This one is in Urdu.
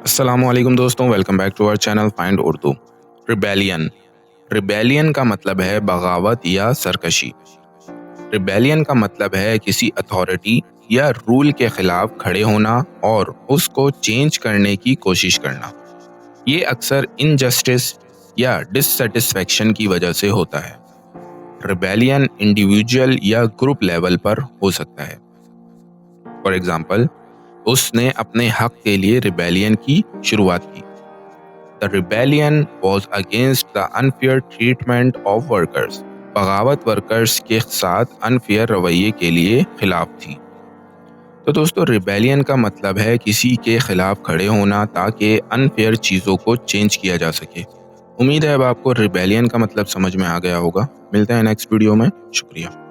السلام علیکم دوستوں، welcome back to our channel find Urdu. Rebellion کا مطلب ہے بغاوت یا سرکشی۔ ریبیلین کا مطلب ہے کسی اتھارٹی یا رول کے خلاف کھڑے ہونا اور اس کو چینج کرنے کی کوشش کرنا۔ یہ اکثر انجسٹس یا ڈس سیٹسفیکشن کی وجہ سے ہوتا ہے۔ ریبیلین انڈیویجول یا گروپ لیول پر ہو سکتا ہے۔ فار ایگزامپل، اس نے اپنے حق کے لیے ریبیلین کی شروعات کی۔ The rebellion was against the unfair treatment of workers۔ بغاوت ورکرز کے ساتھ انفیئر رویے کے لیے خلاف تھی۔ تو دوستو، ریبیلین کا مطلب ہے کسی کے خلاف کھڑے ہونا تاکہ انفیئر چیزوں کو چینج کیا جا سکے۔ امید ہے اب آپ کو ریبیلین کا مطلب سمجھ میں آ گیا ہوگا۔ ملتے ہیں نیکسٹ ویڈیو میں۔ شکریہ۔